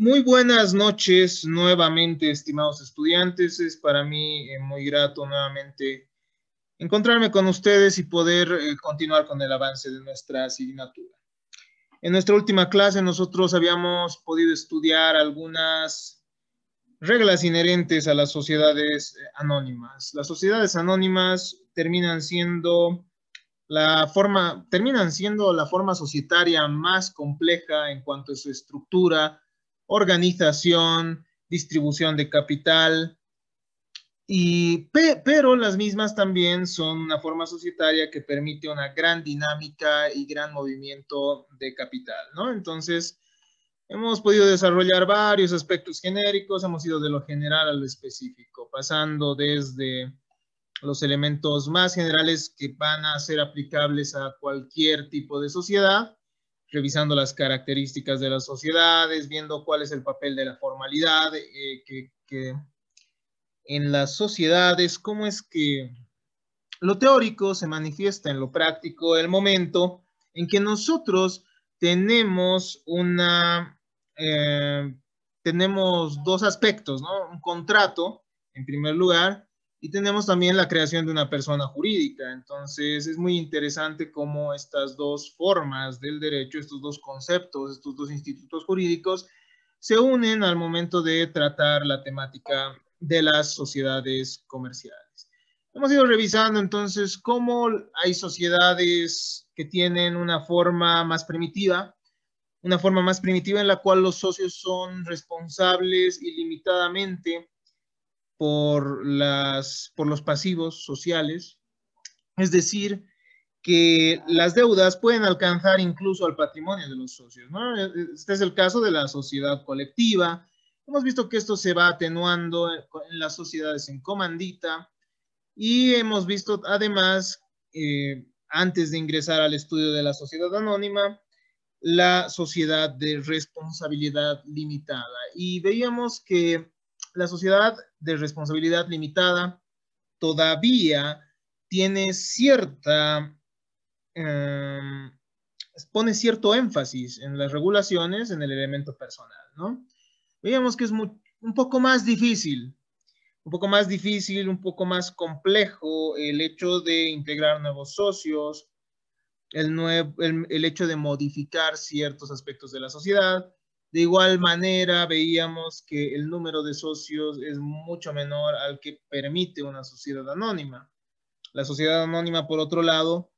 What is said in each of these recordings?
Muy buenas noches nuevamente, estimados estudiantes. Es para mí muy grato nuevamente encontrarme con ustedes y poder continuar con el avance de nuestra asignatura. En nuestra última clase nosotros habíamos podido estudiar algunas reglas inherentes a las sociedades anónimas. Las sociedades anónimas terminan siendo la forma societaria más compleja en cuanto a su estructura, organización, distribución de capital, pero las mismas también son una forma societaria que permite una gran dinámica y gran movimiento de capital, ¿no? Entonces, hemos podido desarrollar varios aspectos genéricos, hemos ido de lo general a lo específico, pasando desde los elementos más generales que van a ser aplicables a cualquier tipo de sociedad, revisando las características de las sociedades, viendo cuál es el papel de la formalidad que en las sociedades, cómo es que lo teórico se manifiesta en lo práctico, el momento en que nosotros tenemos tenemos dos aspectos, ¿no? Un contrato, en primer lugar, y tenemos también la creación de una persona jurídica. Entonces, es muy interesante cómo estas dos formas del derecho, estos dos conceptos, estos dos institutos jurídicos, se unen al momento de tratar la temática de las sociedades comerciales. Hemos ido revisando entonces cómo hay sociedades que tienen una forma más primitiva en la cual los socios son responsables ilimitadamente por los pasivos sociales, es decir, que las deudas pueden alcanzar incluso al patrimonio de los socios, ¿no? Este es el caso de la sociedad colectiva. Hemos visto que esto se va atenuando en las sociedades en comandita y hemos visto además, antes de ingresar al estudio de la sociedad anónima, la sociedad de responsabilidad limitada. Y veíamos que la sociedad de responsabilidad limitada todavía tiene pone cierto énfasis en las regulaciones en el elemento personal, ¿no? Veíamos que es un poco más difícil, un poco más complejo el hecho de integrar nuevos socios, el hecho de modificar ciertos aspectos de la sociedad. De igual manera, veíamos que el número de socios es mucho menor al que permite una sociedad anónima. La sociedad anónima, por otro lado,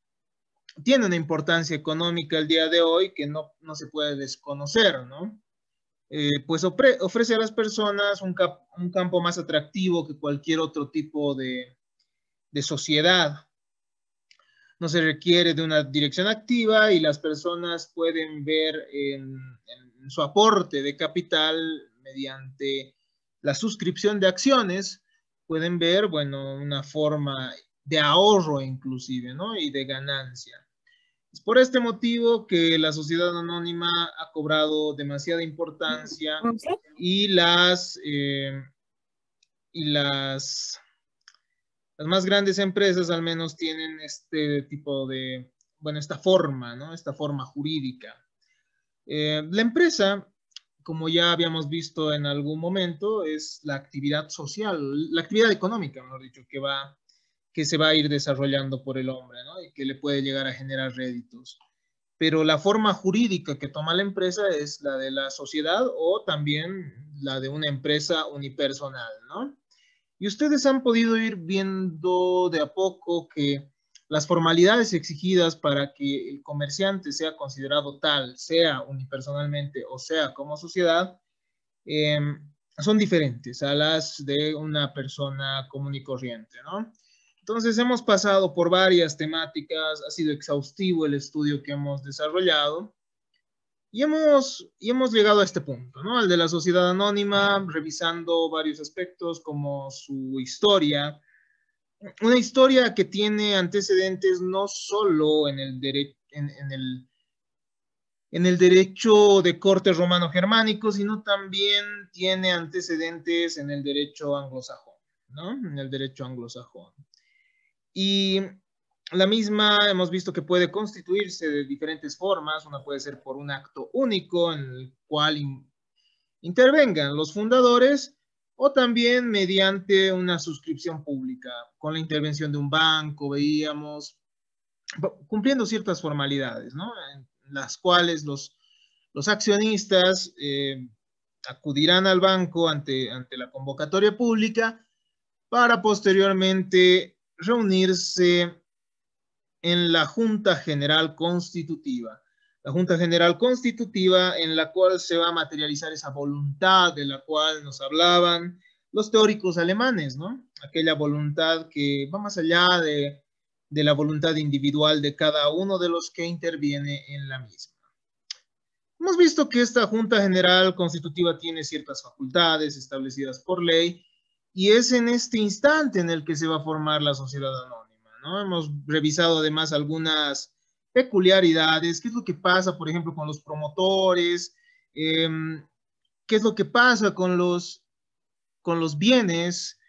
tiene una importancia económica el día de hoy que no se puede desconocer, ¿no? Pues ofrece a las personas un campo más atractivo que cualquier otro tipo de sociedad. No se requiere de una dirección activa y las personas pueden ver en su aporte de capital mediante la suscripción de acciones, pueden ver, bueno, una forma de ahorro inclusive, ¿no? Y de ganancia. Es por este motivo que la sociedad anónima ha cobrado demasiada importancia y las más grandes empresas al menos tienen este tipo de, bueno, esta forma, ¿no? Esta forma jurídica. La empresa, como ya habíamos visto en algún momento, es la actividad social, la actividad económica, mejor dicho, que se va a ir desarrollando por el hombre, ¿no? Y que le puede llegar a generar réditos. Pero la forma jurídica que toma la empresa es la de la sociedad o también la de una empresa unipersonal, ¿no? Y ustedes han podido ir viendo de a poco que las formalidades exigidas para que el comerciante sea considerado tal, sea unipersonalmente o sea como sociedad, eh, son diferentes a las de una persona común y corriente, ¿no? Entonces hemos pasado por varias temáticas, ha sido exhaustivo el estudio que hemos desarrollado y hemos llegado a este punto, ¿no? Al de la sociedad anónima, revisando varios aspectos como su historia, una historia que tiene antecedentes no solo en el derecho de corte romano-germánico, sino también tiene antecedentes en el derecho anglosajón, ¿no? En el derecho anglosajón. Y la misma hemos visto que puede constituirse de diferentes formas. Una puede ser por un acto único intervengan los fundadores o también mediante una suscripción pública, con la intervención de un banco, veíamos, cumpliendo ciertas formalidades, ¿no? En las cuales los accionistas acudirán al banco ante la convocatoria pública para posteriormente reunirse en la Junta General Constitutiva. La Junta General Constitutiva en la cual se va a materializar esa voluntad de la cual nos hablaban los teóricos alemanes, ¿no? Aquella voluntad que va más allá de la voluntad individual de cada uno de los que interviene en la misma. Hemos visto que esta Junta General Constitutiva tiene ciertas facultades establecidas por ley y es en este instante en el que se va a formar la sociedad anónima, ¿no? Hemos revisado además algunas peculiaridades, qué es lo que pasa, por ejemplo, con los promotores, qué es lo que pasa con los bienes,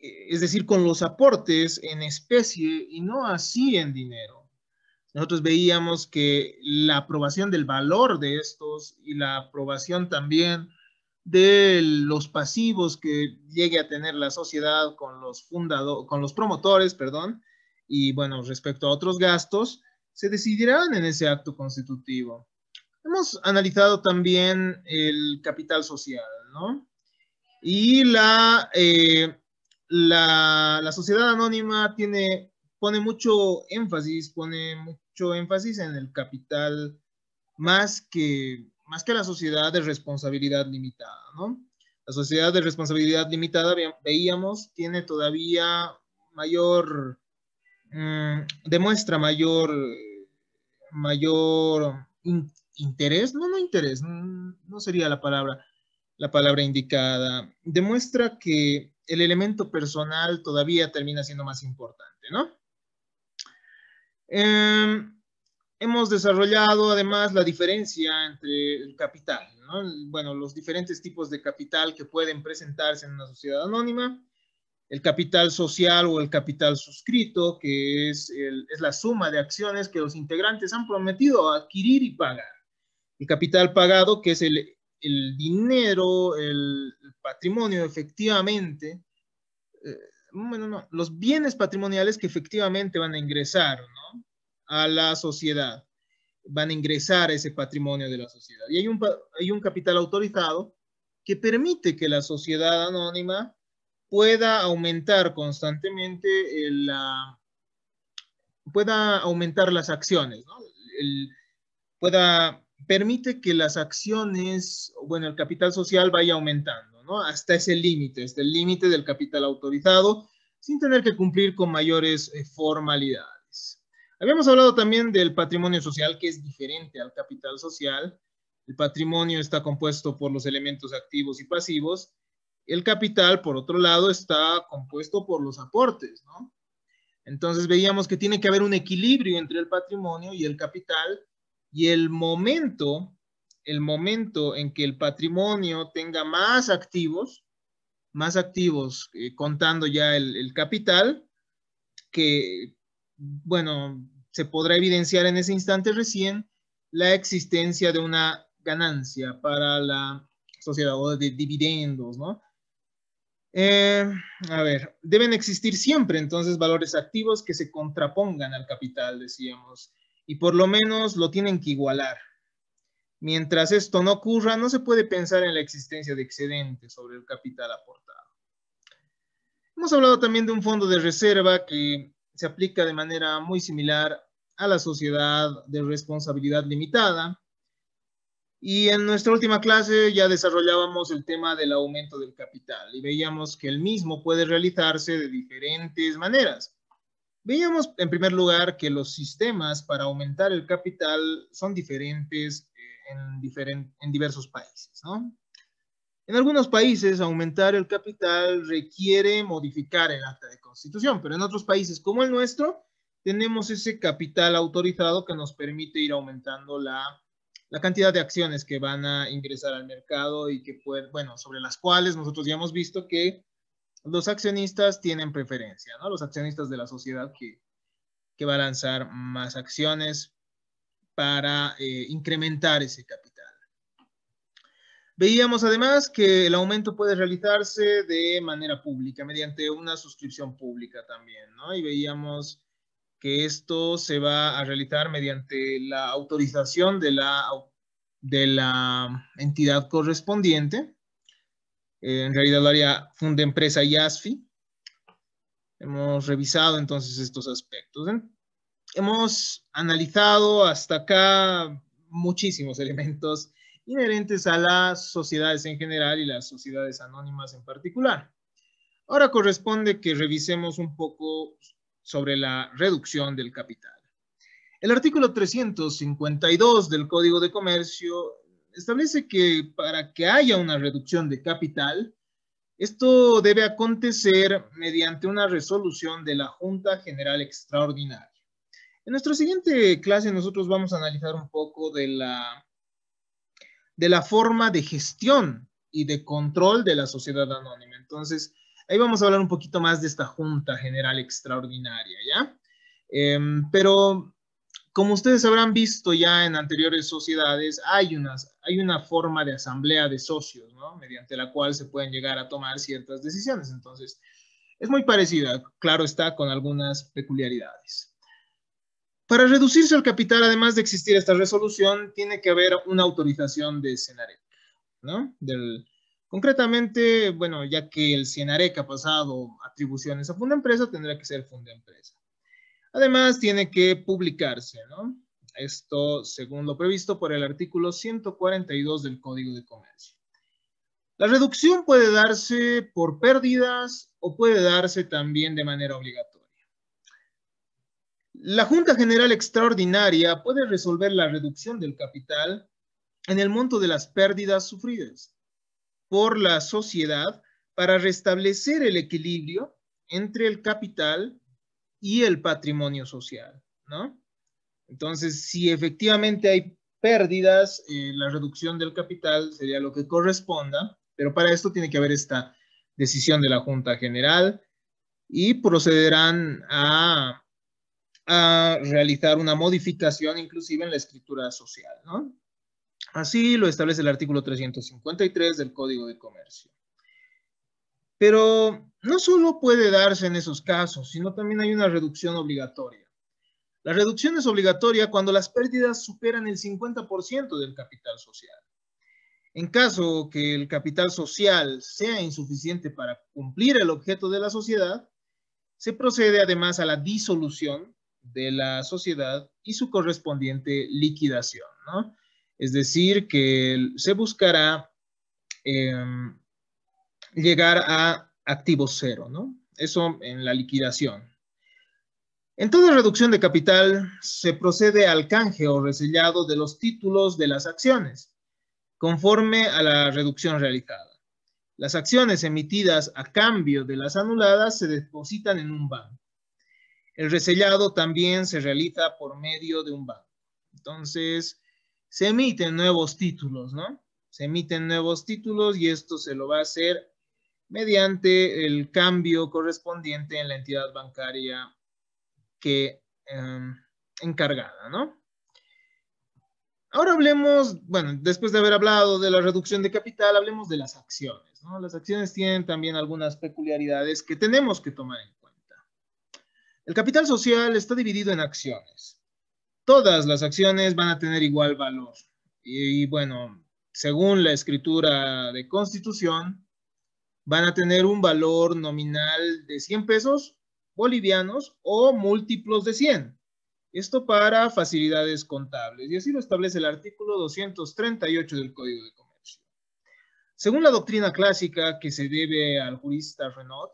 es decir, con los aportes en especie y no así en dinero. Nosotros veíamos que la aprobación del valor de estos y la aprobación también de los pasivos que llegue a tener la sociedad con los promotores, perdón, y bueno, respecto a otros gastos, se decidirán en ese acto constitutivo. Hemos analizado también el capital social, ¿no? Y la sociedad anónima pone mucho énfasis en el capital más que la sociedad de responsabilidad limitada, ¿no? La sociedad de responsabilidad limitada, veíamos, tiene todavía mayor, demuestra mayor interés, no interés, no sería la palabra indicada, demuestra que el elemento personal todavía termina siendo más importante, ¿no? Hemos desarrollado además la diferencia entre el capital, ¿no? Bueno, los diferentes tipos de capital que pueden presentarse en una sociedad anónima, el capital social o el capital suscrito, que es la suma de acciones que los integrantes han prometido adquirir y pagar. El capital pagado, que es el dinero, el patrimonio efectivamente, bueno, no, los bienes patrimoniales que efectivamente van a ingresar, ¿no? A la sociedad, van a ingresar a ese patrimonio de la sociedad. Y hay un capital autorizado que permite que la sociedad anónima pueda aumentar constantemente pueda aumentar las acciones, ¿no? Permite que las acciones, bueno, el capital social vaya aumentando, ¿no? Hasta ese límite, hasta el límite del capital autorizado, sin tener que cumplir con mayores formalidades. Habíamos hablado también del patrimonio social, que es diferente al capital social. El patrimonio está compuesto por los elementos activos y pasivos. El capital, por otro lado, está compuesto por los aportes, ¿no? Entonces veíamos que tiene que haber un equilibrio entre el patrimonio y el capital y el momento en que el patrimonio tenga más activos contando ya el capital, que, bueno, se podrá evidenciar en ese instante recién la existencia de una ganancia para la sociedad o de dividendos, ¿no? A ver, deben existir siempre entonces valores activos que se contrapongan al capital, decíamos, y por lo menos lo tienen que igualar. Mientras esto no ocurra, no se puede pensar en la existencia de excedentes sobre el capital aportado. Hemos hablado también de un fondo de reserva que se aplica de manera muy similar a la sociedad de responsabilidad limitada. Y en nuestra última clase ya desarrollábamos el tema del aumento del capital y veíamos que el mismo puede realizarse de diferentes maneras. Veíamos en primer lugar que los sistemas para aumentar el capital son diferentes en diversos países, ¿no? En algunos países aumentar el capital requiere modificar el acta de constitución, pero en otros países como el nuestro tenemos ese capital autorizado que nos permite ir aumentando la cantidad de acciones que van a ingresar al mercado y que bueno, sobre las cuales nosotros ya hemos visto que los accionistas tienen preferencia, ¿no? Los accionistas de la sociedad que va a lanzar más acciones para incrementar ese capital. Veíamos además que el aumento puede realizarse de manera pública, mediante una suscripción pública también, ¿no? Y veíamos que esto se va a realizar mediante la autorización de la entidad correspondiente. En realidad lo haría Fundempresa y ASFI. Hemos revisado entonces estos aspectos. Hemos analizado hasta acá muchísimos elementos inherentes a las sociedades en general y las sociedades anónimas en particular. Ahora corresponde que revisemos un poco sobre la reducción del capital. El artículo 352 del Código de Comercio establece que para que haya una reducción de capital, esto debe acontecer mediante una resolución de la Junta General Extraordinaria. En nuestra siguiente clase nosotros vamos a analizar un poco de la forma de gestión y de control de la sociedad anónima. Entonces, ahí vamos a hablar un poquito más de esta Junta General Extraordinaria, ¿ya? Pero como ustedes habrán visto ya en anteriores sociedades, hay una forma de asamblea de socios, ¿no? Mediante la cual se pueden llegar a tomar ciertas decisiones. Entonces, es muy parecida, claro está, con algunas peculiaridades. Para reducirse el capital, además de existir esta resolución, tiene que haber una autorización de Senarec, ¿no? Concretamente, bueno, ya que el Senarec ha pasado atribuciones a Fundempresa, tendrá que ser Fundempresa. Además, tiene que publicarse, ¿no? Esto según lo previsto por el artículo 142 del Código de Comercio. La reducción puede darse por pérdidas o puede darse también de manera obligatoria. La Junta General Extraordinaria puede resolver la reducción del capital en el monto de las pérdidas sufridas por la sociedad para restablecer el equilibrio entre el capital y el patrimonio social, ¿no? Entonces, si efectivamente hay pérdidas, la reducción del capital sería lo que corresponda, pero para esto tiene que haber esta decisión de la Junta General y procederán a realizar una modificación inclusive en la escritura social, ¿no? Así lo establece el artículo 353 del Código de Comercio. Pero no solo puede darse en esos casos, sino también hay una reducción obligatoria. La reducción es obligatoria cuando las pérdidas superan el 50% del capital social. En caso que el capital social sea insuficiente para cumplir el objeto de la sociedad, se procede además a la disolución de la sociedad y su correspondiente liquidación, ¿no? Es decir, que se buscará llegar a activo cero, ¿no? Eso en la liquidación. En toda reducción de capital se procede al canje o resellado de los títulos de las acciones, conforme a la reducción realizada. Las acciones emitidas a cambio de las anuladas se depositan en un banco. El resellado también se realiza por medio de un banco. Entonces, se emiten nuevos títulos, ¿no? Se emiten nuevos títulos y esto se lo va a hacer mediante el cambio correspondiente en la entidad bancaria que encargada, ¿no? Ahora hablemos, bueno, después de haber hablado de la reducción de capital, hablemos de las acciones, ¿no? Las acciones tienen también algunas peculiaridades que tenemos que tomar en cuenta. El capital social está dividido en acciones. Todas las acciones van a tener igual valor. Y bueno, según la escritura de Constitución, van a tener un valor nominal de 100 pesos bolivianos o múltiplos de 100. Esto para facilidades contables. Y así lo establece el artículo 238 del Código de Comercio. Según la doctrina clásica que se debe al jurista Renaud,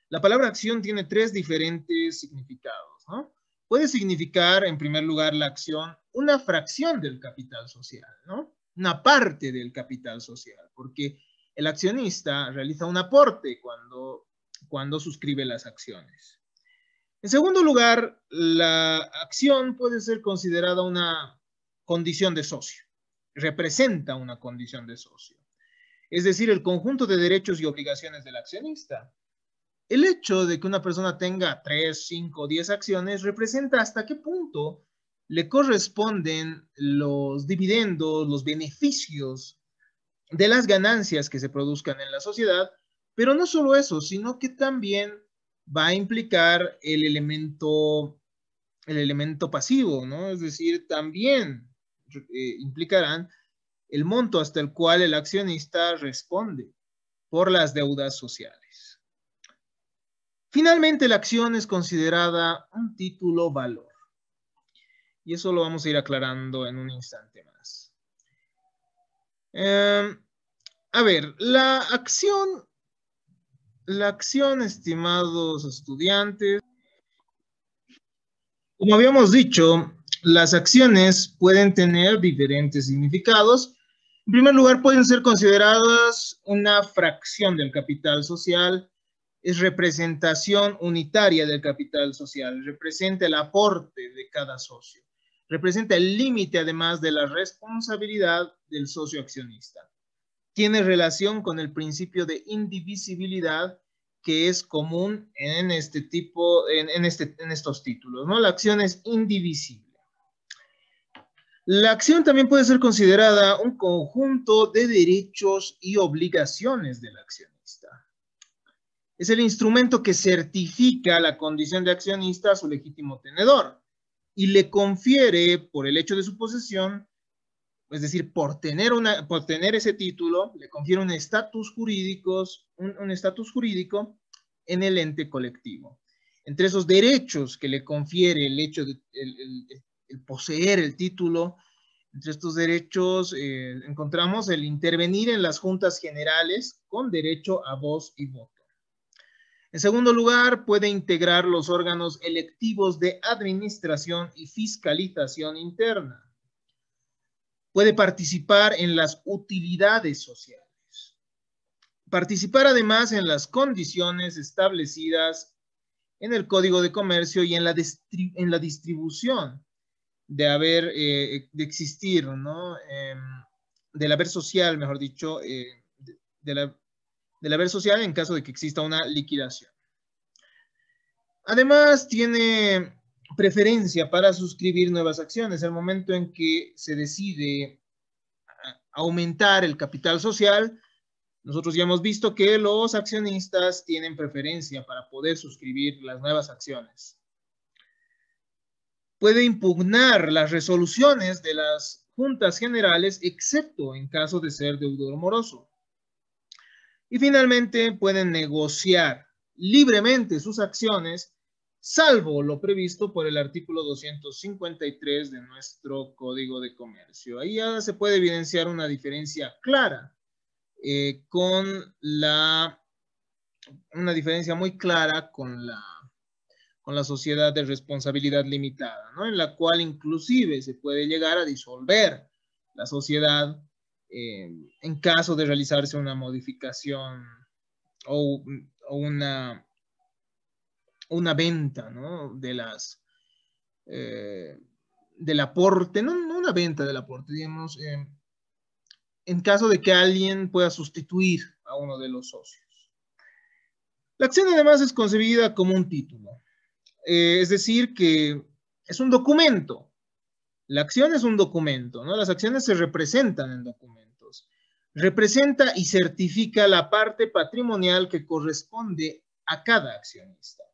la palabra acción tiene tres diferentes significados, ¿no? Puede significar, en primer lugar, la acción, una fracción del capital social, ¿no? Una parte del capital social, porque el accionista realiza un aporte cuando suscribe las acciones. En segundo lugar, la acción puede ser considerada una condición de socio, representa una condición de socio, es decir, el conjunto de derechos y obligaciones del accionista. El hecho de que una persona tenga 3, 5, 10 acciones representa hasta qué punto le corresponden los dividendos, los beneficios de las ganancias que se produzcan en la sociedad, pero no solo eso, sino que también va a implicar el elemento pasivo, ¿no? Es decir, también implicarán el monto hasta el cual el accionista responde por las deudas sociales. Finalmente, la acción es considerada un título valor. Y eso lo vamos a ir aclarando en un instante más. A ver, la acción, estimados estudiantes, como habíamos dicho, las acciones pueden tener diferentes significados. En primer lugar, pueden ser consideradas una fracción del capital social, es representación unitaria del capital social, representa el aporte de cada socio, representa el límite además de la responsabilidad del socio accionista. Tiene relación con el principio de indivisibilidad que es común en este tipo, en estos títulos, ¿no? La acción es indivisible. La acción también puede ser considerada un conjunto de derechos y obligaciones del accionista. Es el instrumento que certifica la condición de accionista a su legítimo tenedor y le confiere, por el hecho de su posesión, es decir, por tener ese título, le confiere un estatus jurídico en el ente colectivo. Entre esos derechos que le confiere el hecho de el poseer el título, entre estos derechos encontramos el intervenir en las juntas generales con derecho a voz y voto. En segundo lugar, puede integrar los órganos electivos de administración y fiscalización interna. Puede participar en las utilidades sociales. Participar además en las condiciones establecidas en el Código de Comercio y en la distribución de existir, ¿no? Del haber social, mejor dicho, del haber social en caso de que exista una liquidación. Además, tiene preferencia para suscribir nuevas acciones. El momento en que se decide aumentar el capital social, nosotros ya hemos visto que los accionistas tienen preferencia para poder suscribir las nuevas acciones. Puede impugnar las resoluciones de las juntas generales, excepto en caso de ser deudor moroso. Y finalmente, pueden negociar libremente sus acciones, salvo lo previsto por el artículo 253 de nuestro Código de Comercio. Ahí ya se puede evidenciar una diferencia clara, una diferencia muy clara con la sociedad de responsabilidad limitada, ¿no? En la cual inclusive se puede llegar a disolver la sociedad en caso de realizarse una modificación o una venta, ¿no? Del aporte, no una venta del aporte, digamos, en caso de que alguien pueda sustituir a uno de los socios. La acción además es concebida como un título, es decir, que es un documento. La acción es un documento, ¿no? Las acciones se representan en documentos. Representa y certifica la parte patrimonial que corresponde a cada accionista.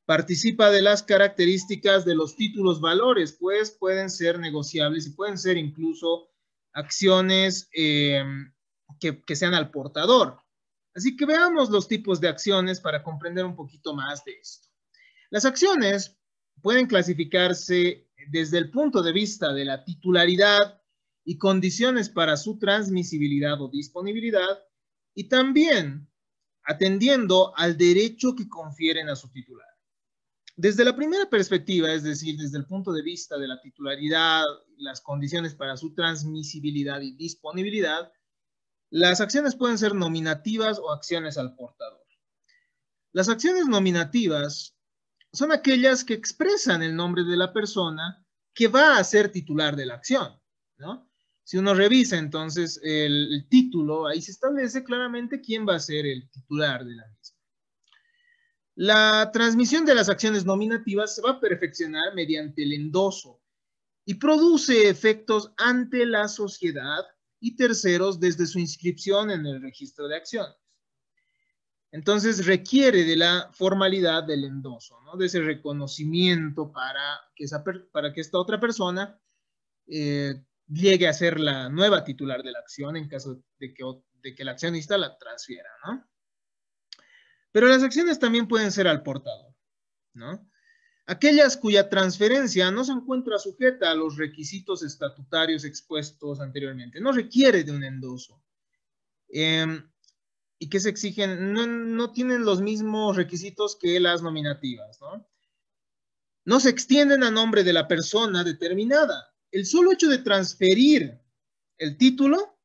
Participa de las características de los títulos valores, pues pueden ser negociables y pueden ser incluso acciones que sean al portador. Así que veamos los tipos de acciones para comprender un poquito más de esto. Las acciones pueden clasificarse desde el punto de vista de la titularidad y condiciones para su transmisibilidad o disponibilidad, y también atendiendo al derecho que confieren a su titular. Desde la primera perspectiva, es decir, desde el punto de vista de la titularidad, las condiciones para su transmisibilidad y disponibilidad, las acciones pueden ser nominativas o acciones al portador. Las acciones nominativas son aquellas que expresan el nombre de la persona que va a ser titular de la acción, ¿no? Si uno revisa entonces el título, ahí se establece claramente quién va a ser el titular de la misma. La transmisión de las acciones nominativas se va a perfeccionar mediante el endoso y produce efectos ante la sociedad y terceros desde su inscripción en el registro de acciones. Entonces requiere de la formalidad del endoso, ¿no? De ese reconocimiento para que esta otra persona llegue a ser la nueva titular de la acción en caso de que el accionista la transfiera, ¿no? Pero las acciones también pueden ser al portador, ¿no? Aquellas cuya transferencia no se encuentra sujeta a los requisitos estatutarios expuestos anteriormente, no requiere de un endoso. Y que se exigen, no tienen los mismos requisitos que las nominativas, ¿no? No se extienden a nombre de la persona determinada. El solo hecho de transferir el título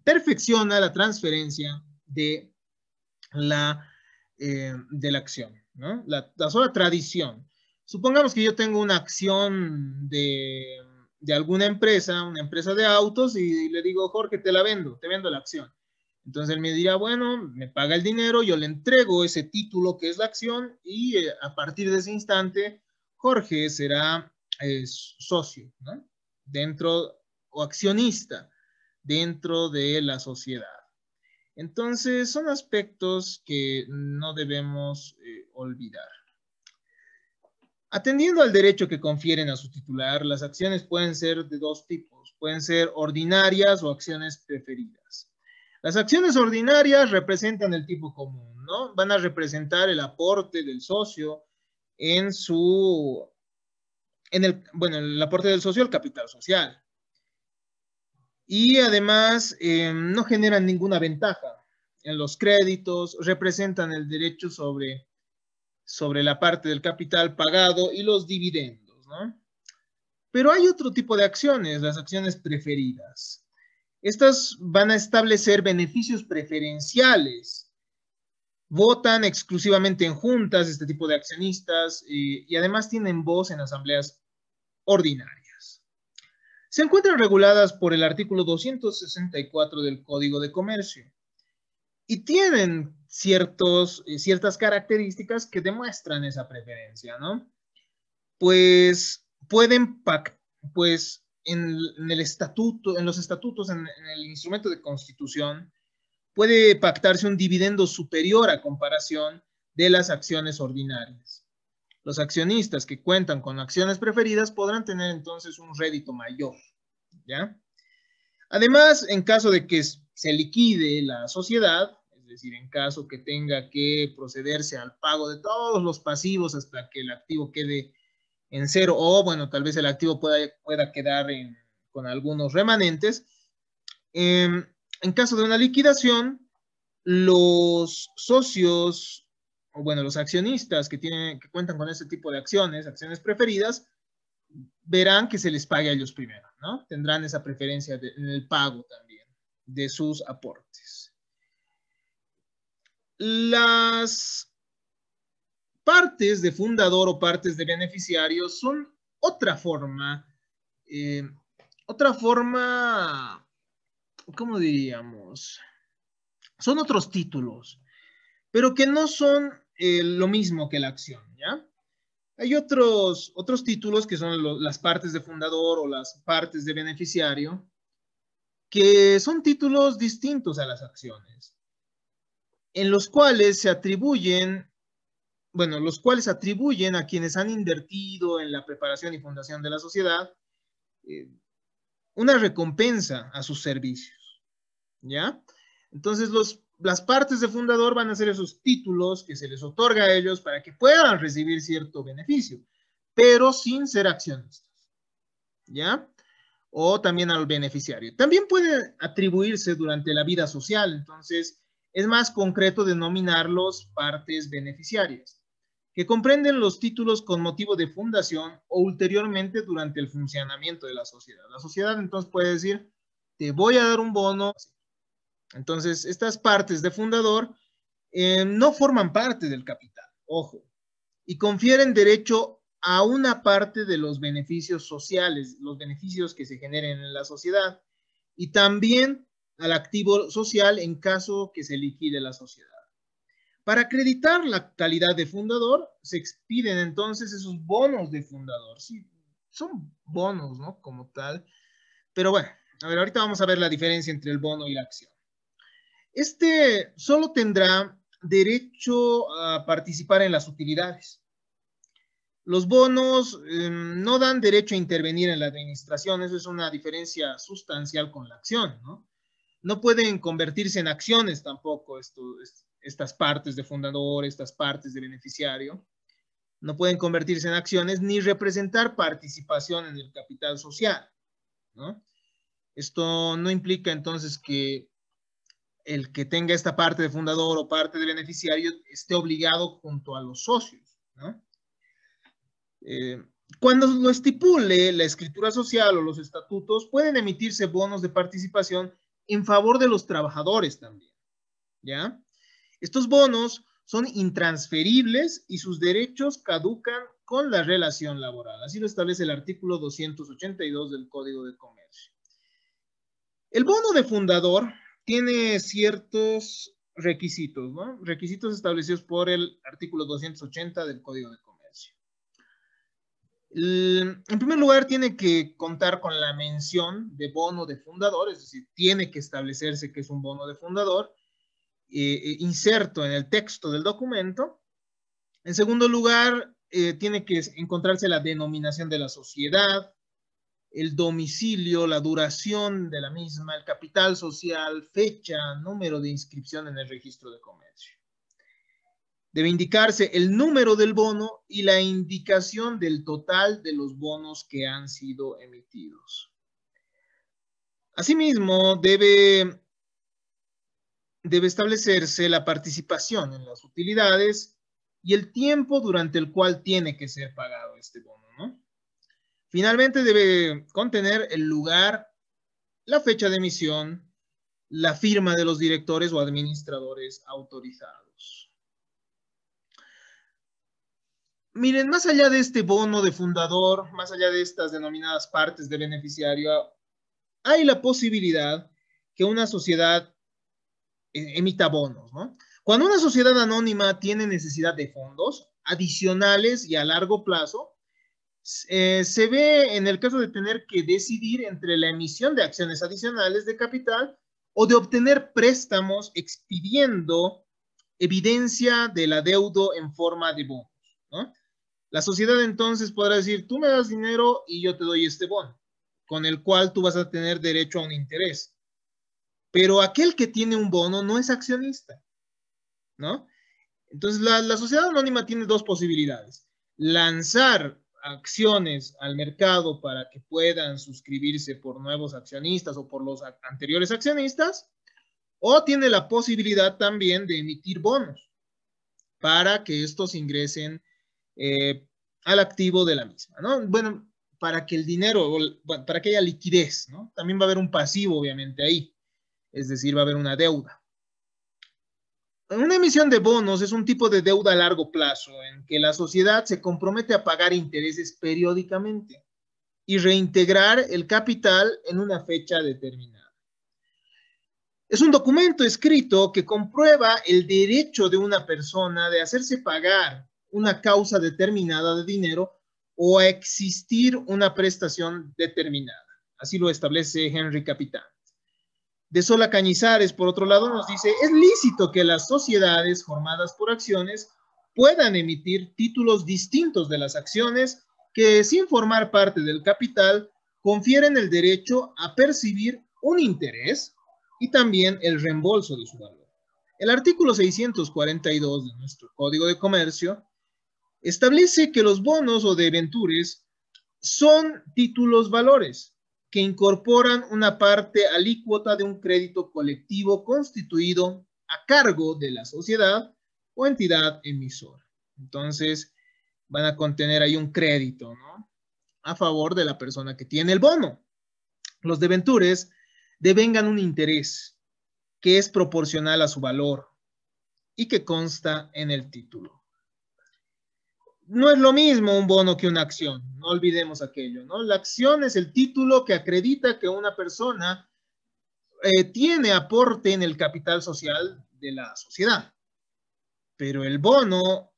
perfecciona la transferencia de la acción, ¿no? La sola tradición. Supongamos que yo tengo una acción de alguna empresa, una empresa de autos, y le digo, Jorge, te vendo la acción. Entonces él me dirá, bueno, me paga el dinero, yo le entrego ese título que es la acción y a partir de ese instante Jorge será socio, ¿no? Dentro o accionista dentro de la sociedad. Entonces son aspectos que no debemos olvidar. Atendiendo al derecho que confieren a su titular, las acciones pueden ser de dos tipos, pueden ser ordinarias o acciones preferidas. Las acciones ordinarias representan el tipo común, ¿no? Van a representar el aporte del socio el aporte del socio al capital social. Y además no generan ninguna ventaja en los créditos, representan el derecho sobre la parte del capital pagado y los dividendos, ¿no? Pero hay otro tipo de acciones, las acciones preferidas. Estas van a establecer beneficios preferenciales. Votan exclusivamente en juntas este tipo de accionistas y además tienen voz en asambleas ordinarias. Se encuentran reguladas por el artículo 264 del Código de Comercio y tienen ciertas características que demuestran esa preferencia, ¿no? Pues pueden en el estatuto, en los estatutos, en el instrumento de constitución, puede pactarse un dividendo superior a comparación de las acciones ordinarias. Los accionistas que cuentan con acciones preferidas podrán tener entonces un rédito mayor, ¿ya? Además, en caso de que se liquide la sociedad, es decir, en caso que tenga que procederse al pago de todos los pasivos hasta que el activo quede en cero, o bueno, tal vez el activo pueda quedar con algunos remanentes, en caso de una liquidación, los socios, o bueno, los accionistas que cuentan con este tipo de acciones preferidas, verán que se les pague a ellos primero, ¿no? Tendrán esa preferencia en el pago también de sus aportes. Las partes de fundador o partes de beneficiario son otra forma, ¿cómo diríamos? Son otros títulos, pero que no son lo mismo que la acción, ¿ya? Hay otros títulos que son las partes de fundador o las partes de beneficiario, que son títulos distintos a las acciones, en los cuales los cuales atribuyen a quienes han invertido en la preparación y fundación de la sociedad una recompensa a sus servicios, ¿ya? Entonces las partes de fundador van a ser esos títulos que se les otorga a ellos para que puedan recibir cierto beneficio, pero sin ser accionistas, ¿ya? O también al beneficiario. También puede atribuirse durante la vida social, entonces es más concreto denominarlos partes beneficiarias, que comprenden los títulos con motivo de fundación o ulteriormente durante el funcionamiento de la sociedad. La sociedad entonces puede decir, te voy a dar un bono. Entonces, estas partes de fundador no forman parte del capital, ojo, y confieren derecho a una parte de los beneficios sociales, los beneficios que se generen en la sociedad, y también al activo social en caso que se liquide la sociedad. Para acreditar la calidad de fundador, se expiden entonces esos bonos de fundador. Sí, son bonos, ¿no? Como tal. Pero bueno, A ver, ahorita vamos a ver la diferencia entre el bono y la acción. Este solo tendrá derecho a participar en las utilidades. Los bonos no dan derecho a intervenir en la administración, eso es una diferencia sustancial con la acción, ¿no? No pueden convertirse en acciones tampoco estas partes de fundador, estas partes de beneficiario. No pueden convertirse en acciones ni representar participación en el capital social, ¿no? Esto no implica entonces que el que tenga esta parte de fundador o parte de beneficiario esté obligado junto a los socios, ¿no? Cuando lo estipule la escritura social o los estatutos, pueden emitirse bonos de participación en favor de los trabajadores también, ¿ya? Estos bonos son intransferibles y sus derechos caducan con la relación laboral. Así lo establece el artículo 282 del Código de Comercio. El bono de fundador tiene ciertos requisitos, ¿no? Requisitos establecidos por el artículo 280 del Código de Comercio. En primer lugar, tiene que contar con la mención de bono de fundador, es decir, tiene que establecerse que es un bono de fundador, inserto en el texto del documento. En segundo lugar, tiene que encontrarse la denominación de la sociedad, el domicilio, la duración de la misma, el capital social, fecha, número de inscripción en el registro de comercio. Debe indicarse el número del bono y la indicación del total de los bonos que han sido emitidos. Asimismo, debe establecerse la participación en las utilidades y el tiempo durante el cual tiene que ser pagado este bono, ¿no? Finalmente, debe contener el lugar, la fecha de emisión, la firma de los directores o administradores autorizados. Miren, más allá de este bono de fundador, más allá de estas denominadas partes de beneficiario, hay la posibilidad que una sociedad emita bonos, ¿no? Cuando una sociedad anónima tiene necesidad de fondos adicionales y a largo plazo, se ve en el caso de tener que decidir entre la emisión de acciones adicionales de capital o de obtener préstamos expidiendo evidencia del adeudo en forma de bonos, ¿no? La sociedad entonces podrá decir, tú me das dinero y yo te doy este bono, con el cual tú vas a tener derecho a un interés. Pero aquel que tiene un bono no es accionista, ¿no? Entonces la sociedad anónima tiene dos posibilidades. Lanzar acciones al mercado para que puedan suscribirse por nuevos accionistas o por los anteriores accionistas, o tiene la posibilidad también de emitir bonos para que estos ingresen al activo de la misma, ¿no? Bueno, para que el dinero, bueno, para que haya liquidez, ¿no? También va a haber un pasivo, obviamente, ahí, es decir, va a haber una deuda. Una emisión de bonos es un tipo de deuda a largo plazo en que la sociedad se compromete a pagar intereses periódicamente y reintegrar el capital en una fecha determinada. Es un documento escrito que comprueba el derecho de una persona de hacerse pagar una causa determinada de dinero o a existir una prestación determinada. Así lo establece Henry Capitán. De Sola Cañizares, por otro lado, nos dice, es lícito que las sociedades formadas por acciones puedan emitir títulos distintos de las acciones que, sin formar parte del capital, confieren el derecho a percibir un interés y también el reembolso de su valor. El artículo 642 de nuestro Código de Comercio establece que los bonos o debentures son títulos valores que incorporan una parte alícuota de un crédito colectivo constituido a cargo de la sociedad o entidad emisora. Entonces, van a contener ahí un crédito, ¿no? A favor de la persona que tiene el bono. Los debentures devengan un interés que es proporcional a su valor y que consta en el título. No es lo mismo un bono que una acción, no olvidemos aquello, ¿no? La acción es el título que acredita que una persona tiene aporte en el capital social de la sociedad, pero el bono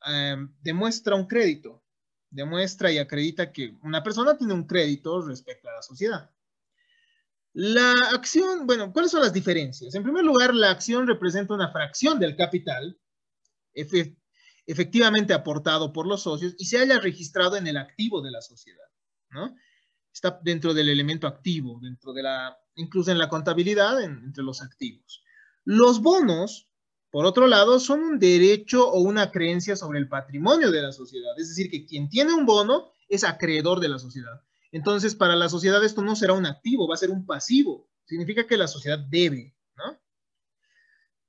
demuestra un crédito, demuestra y acredita que una persona tiene un crédito respecto a la sociedad. La acción, bueno, ¿cuáles son las diferencias? En primer lugar, la acción representa una fracción del capital efectivamente aportado por los socios y se haya registrado en el activo de la sociedad, ¿no? Está dentro del elemento activo, dentro de incluso en la contabilidad, entre los activos. Los bonos, por otro lado, son un derecho o una creencia sobre el patrimonio de la sociedad. Es decir, que quien tiene un bono es acreedor de la sociedad. Entonces, para la sociedad esto no será un activo, va a ser un pasivo. Significa que la sociedad debe, ¿no?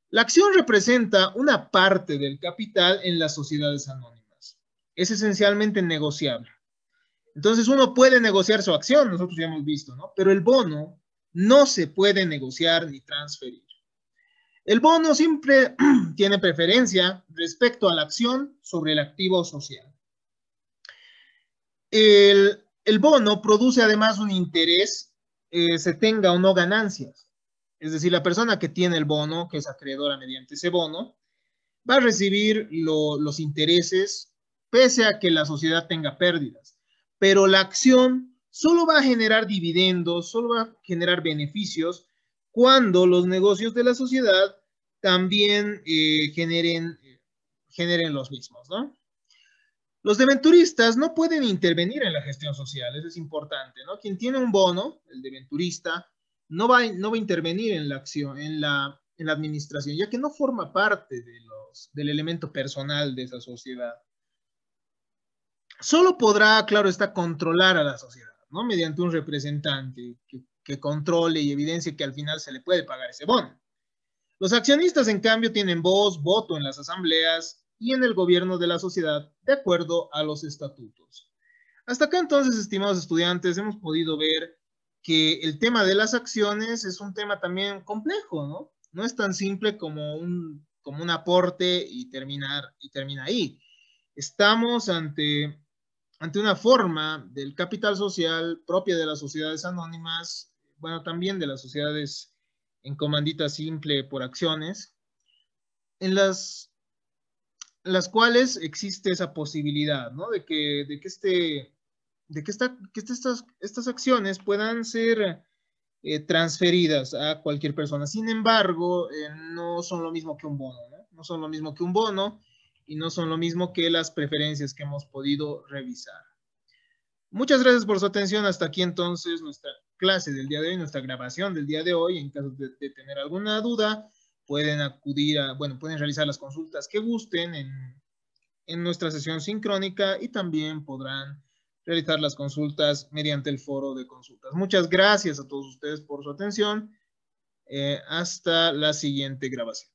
La acción representa una parte del capital en las sociedades anónimas. Es esencialmente negociable. Entonces uno puede negociar su acción, nosotros ya hemos visto, ¿no? Pero el bono no se puede negociar ni transferir. El bono siempre tiene preferencia respecto a la acción sobre el activo social. El bono produce además un interés, se tenga o no ganancias. Es decir, la persona que tiene el bono, que es acreedora mediante ese bono, va a recibir los intereses pese a que la sociedad tenga pérdidas. Pero la acción solo va a generar dividendos, solo va a generar beneficios cuando los negocios de la sociedad también generen los mismos, ¿no? Los debenturistas no pueden intervenir en la gestión social, eso es importante, ¿no? Quien tiene un bono, el debenturista, no va a intervenir en la acción, en la administración, ya que no forma parte del elemento personal de esa sociedad. Solo podrá, claro está, controlar a la sociedad, ¿no? Mediante un representante que controle y evidencie que al final se le puede pagar ese bono. Los accionistas, en cambio, tienen voz, voto en las asambleas y en el gobierno de la sociedad, de acuerdo a los estatutos. Hasta acá entonces, estimados estudiantes, hemos podido ver que el tema de las acciones es un tema también complejo, ¿no? No es tan simple como un aporte y termina ahí. Estamos ante una forma del capital social propia de las sociedades anónimas, bueno, también de las sociedades en comandita simple por acciones, en las cuales existe esa posibilidad, ¿no? Que estas acciones puedan ser transferidas a cualquier persona. Sin embargo, no son lo mismo que un bono, ¿no? No son lo mismo que un bono y no son lo mismo que las preferencias que hemos podido revisar. Muchas gracias por su atención. Hasta aquí entonces nuestra clase del día de hoy, nuestra grabación del día de hoy. En caso de tener alguna duda, pueden pueden realizar las consultas que gusten en nuestra sesión sincrónica y también podrán realizar las consultas mediante el foro de consultas. Muchas gracias a todos ustedes por su atención. Hasta la siguiente grabación.